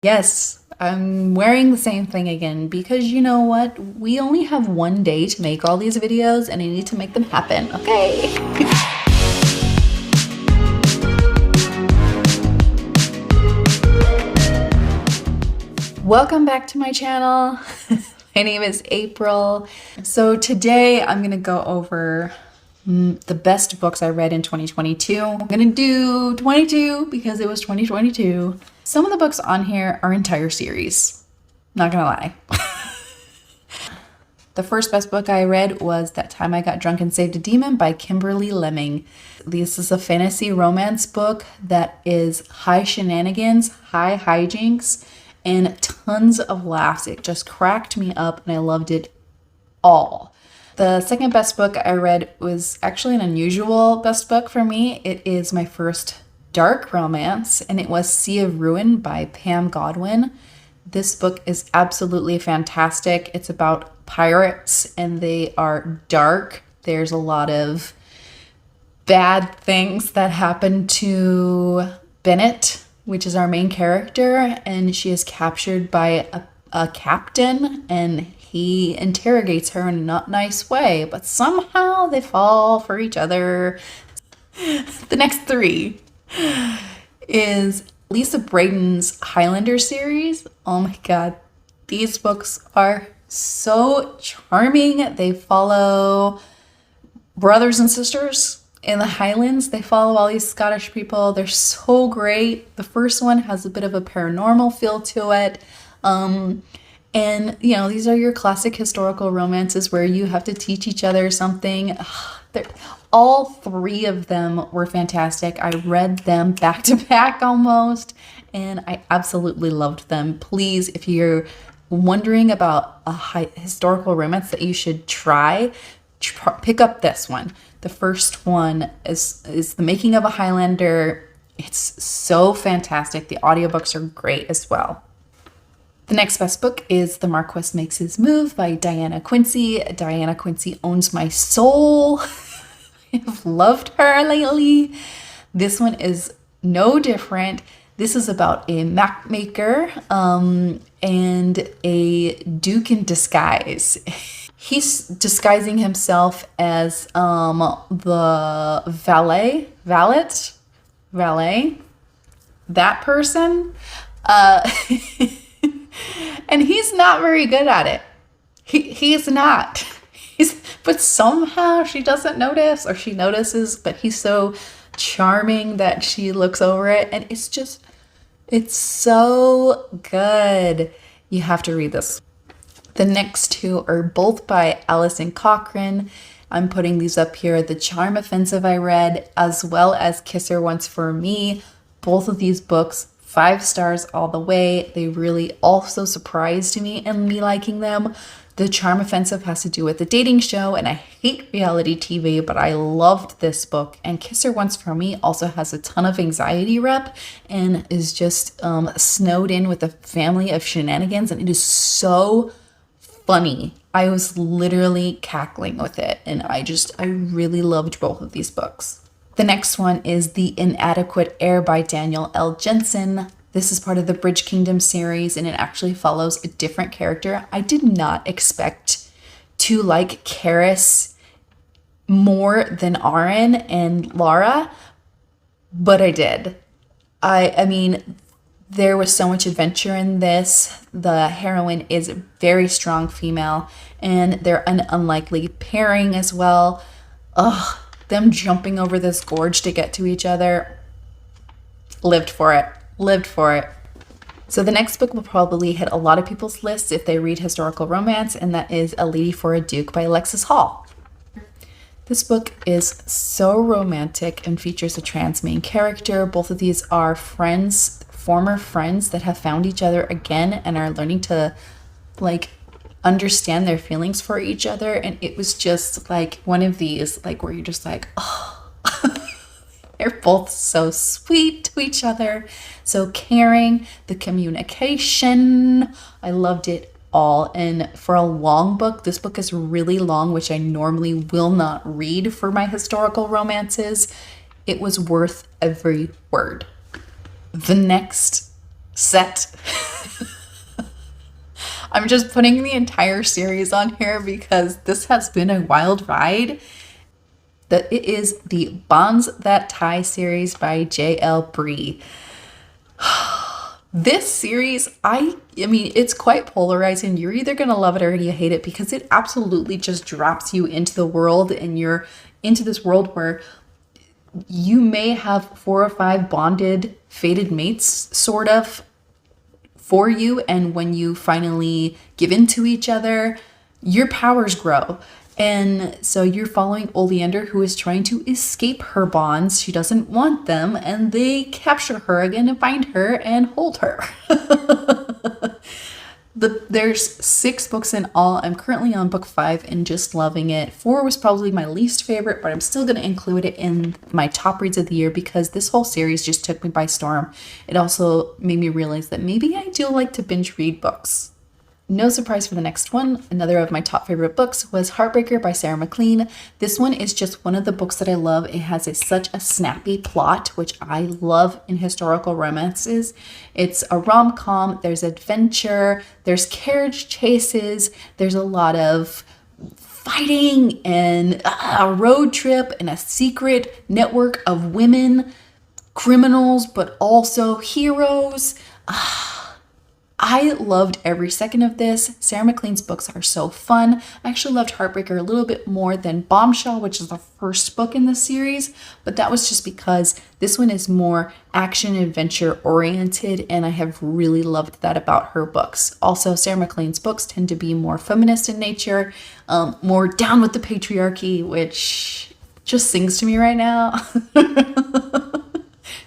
Yes, I'm wearing the same thing again because you know what? We only have one day to make all these videos and I need to make them happen, okay? Welcome back to my channel. My name is April. So today I'm gonna go over the best books I read in 2022. I'm gonna do 22 because it was 2022. Some of the books on here are entire series. Not gonna lie. The first best book I read was That Time I Got Drunk and Saved a Demon by Kimberly Lemming. This is a fantasy romance book that is high shenanigans, high hijinks, and tons of laughs. It just cracked me up and I loved it all. The second best book I read was actually an unusual best book for me. It is my first dark romance, and it was Sea of Ruin by Pam Godwin. This book is absolutely fantastic. It's about pirates and they are dark. There's a lot of bad things that happen to Bennett, which is our main character, and she is captured by a captain, and he interrogates her in a not nice way, but somehow they fall for each other. The next three is Lisa Braden's Highlander series. Oh my god, these books are so charming. They follow brothers and sisters in the Highlands. They follow all these Scottish people. They're so great. The first one has a bit of a paranormal feel to it. And you know, these are your classic historical romances where you have to teach each other something. All three of them were fantastic. I read them back to back almost, and I absolutely loved them. Please, if you're wondering about a historical romance that you should try, pick up this one. The first one is The Making of a Highlander. It's so fantastic. The audiobooks are great as well. The next best book is The Marquess Makes His Move by Diana Quincy. Diana Quincy owns my soul. I've loved her lately. This one is no different. This is about a map maker and a duke in disguise. He's disguising himself as the valet, that person. And he's not very good at it. He's not. But somehow she doesn't notice, or she notices, but he's so charming that she looks over it, and it's so good. You have to read this. The next two are both by Alison Cochrane. I'm putting these up here. The Charm Offensive I read, as well as Kiss Her Once for Me. Both of these books, 5 stars all the way. They really also surprised me in me liking them. The Charm Offensive has to do with the dating show, and I hate reality TV, but I loved this book. And Kiss Her Once for Me also has a ton of anxiety rep and is just snowed in with a family of shenanigans, and it is so funny. I was literally cackling with it, and I really loved both of these books. The next one is The Inadequate Heir by Daniel L. Jensen. This is part of the Bridge Kingdom series, and it actually follows a different character. I did not expect to like Karis more than Aaron and Laura, but I did. I mean, there was so much adventure in this. The heroine is a very strong female, and they're an unlikely pairing as well. Ugh, them jumping over this gorge to get to each other. Lived for it. So the next book will probably hit a lot of people's lists if they read historical romance, and that is A Lady for a Duke by Alexis Hall. This book is so romantic and features a trans main character. Both of these are friends, former friends that have found each other again and are learning to like understand their feelings for each other. And it was just like one of these like where you're just like, oh, they're both so sweet to each other, so caring. The communication, I loved it all. And for a long book, this book is really long, which I normally will not read for my historical romances. It was worth every word. The next set I'm just putting the entire series on here because this has been a wild ride. It is the Bonds That Tie series by J.L. Bree. This series, I mean, it's quite polarizing. You're either going to love it or you hate it because it absolutely just drops you into the world, and you're into this world where you may have 4 or 5 bonded, fated mates, sort of, for you. And when you finally give in to each other, your powers grow. And so you're following Oleander, who is trying to escape her bonds. She doesn't want them, and they capture her again and find her and hold her. There's 6 books in all. I'm currently on book 5 and just loving it. 4 was probably my least favorite, but I'm still going to include it in my top reads of the year because this whole series just took me by storm. It also made me realize that maybe I do like to binge read books. No surprise for the next one. Another of my top favorite books was Heartbreaker by Sarah MacLean. This one is just one of the books that I love. It has such a snappy plot, which I love in historical romances. It's a rom-com, there's adventure, there's carriage chases, there's a lot of fighting and a road trip and a secret network of women, criminals, but also heroes. I loved every second of this. Sarah MacLean's books are so fun. I actually loved Heartbreaker a little bit more than Bombshell, which is the first book in the series, but that was just because this one is more action adventure oriented, and I have really loved that about her books. Also, Sarah MacLean's books tend to be more feminist in nature, more down with the patriarchy, which just sings to me right now.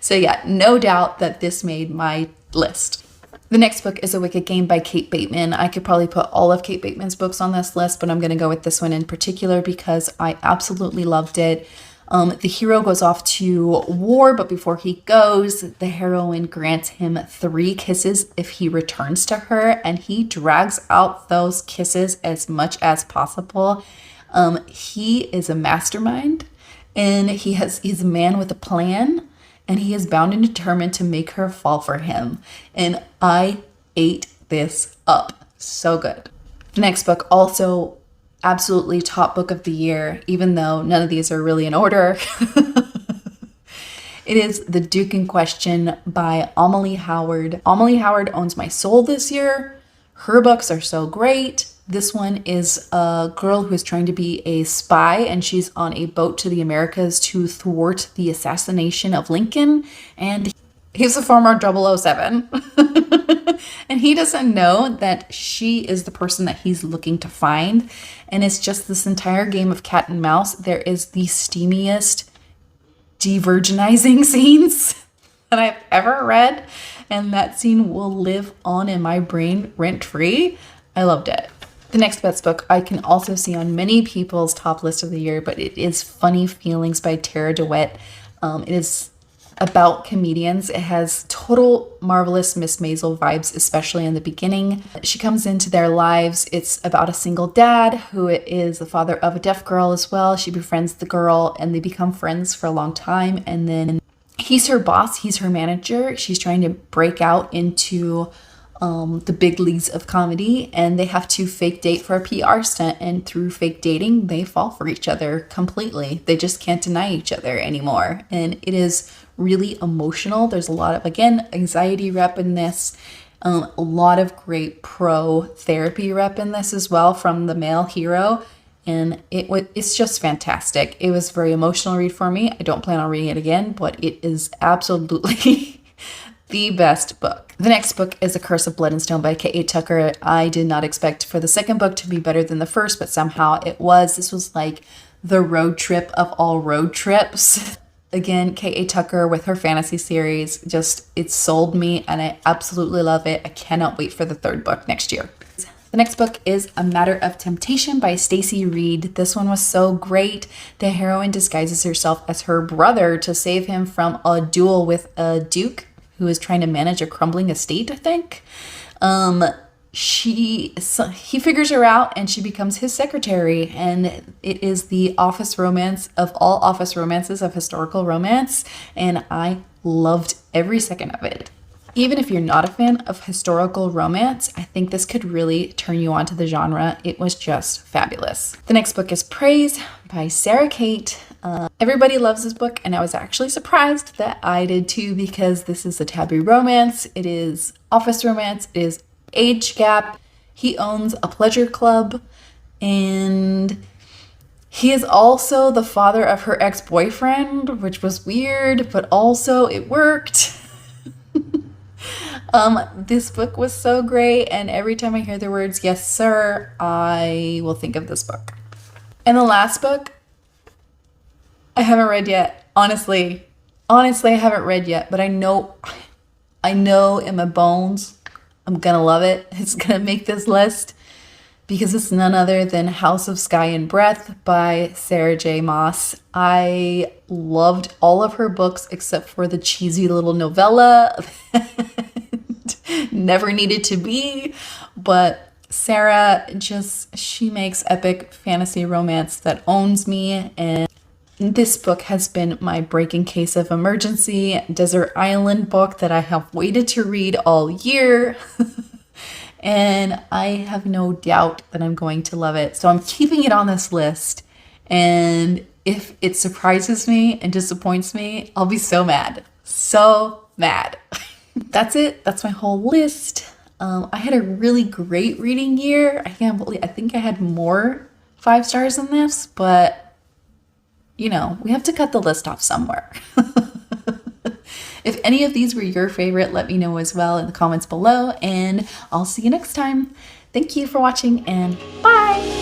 So yeah, no doubt that this made my list. The next book is A Wicked Game by Kate Bateman. I could probably put all of Kate Bateman's books on this list, but I'm going to go with this one in particular because I absolutely loved it. The hero goes off to war, but before he goes, the heroine grants him 3 kisses if he returns to her, and he drags out those kisses as much as possible. He is a mastermind, and he's a man with a plan. And he is bound and determined to make her fall for him. And I ate this up. So good. The next book, also absolutely top book of the year, even though none of these are really in order. It is The Duke in Question by Amelie Howard. Amelie Howard owns my soul this year. Her books are so great. This one is a girl who is trying to be a spy, and she's on a boat to the Americas to thwart the assassination of Lincoln. And he's a former 007. And he doesn't know that she is the person that he's looking to find. And it's just this entire game of cat and mouse. There is the steamiest de-virginizing scenes that I've ever read. And that scene will live on in my brain rent-free. I loved it. The next best book I can also see on many people's top list of the year, but it is Funny Feelings by Tara DeWitt. It is about comedians. It has total marvelous Miss Maisel vibes, especially in the beginning. She comes into their lives. It's about a single dad who is the father of a deaf girl as well. She befriends the girl and they become friends for a long time. And then he's her boss. He's her manager. She's trying to break out into the big leagues of comedy, and they have to fake date for a PR stunt, and through fake dating they fall for each other completely. They just can't deny each other anymore, and it is really emotional. There's a lot of, again, anxiety rep in this, a lot of great pro therapy rep in this as well from the male hero, and it's just fantastic. It was a very emotional read for me. I don't plan on reading it again, but it is absolutely the best book. The next book is A Curse of Blood and Stone by K.A. Tucker. I did not expect for the second book to be better than the first, but somehow it was. This was like the road trip of all road trips. Again, K.A. Tucker with her fantasy series, it sold me and I absolutely love it. I cannot wait for the 3rd book next year. The next book is A Matter of Temptation by Stacey Reed. This one was so great. The heroine disguises herself as her brother to save him from a duel with a duke who is trying to manage a crumbling estate, I think. He figures her out and she becomes his secretary, and it is the office romance of all office romances of historical romance, and I loved every second of it. Even if you're not a fan of historical romance, I think this could really turn you on to the genre. It was just fabulous. The next book is Praise by Sarah Kate. Everybody loves this book, and I was actually surprised that I did too, because this is a taboo romance. It is office romance. It is age gap. He owns a pleasure club, and he is also the father of her ex-boyfriend, which was weird, but also it worked. This book was so great, and every time I hear the words "yes sir," I will think of this book. And the last book I haven't read yet. Honestly, I haven't read yet, but I know in my bones I'm gonna love it. It's gonna make this list, because it's none other than House of Sky and Breath by Sarah J. Maas. I loved all of her books except for the cheesy little novella never needed to be, but Sarah she makes epic fantasy romance that owns me, and this book has been my breaking case of emergency desert island book that I have waited to read all year. And I have no doubt that I'm going to love it. So I'm keeping it on this list. And if it surprises me and disappoints me, I'll be so mad. So mad. That's it. That's my whole list. I had a really great reading year. I think I had more 5 stars than this, but you know, we have to cut the list off somewhere. If any of these were your favorite, let me know as well in the comments below, and I'll see you next time. Thank you for watching, and bye!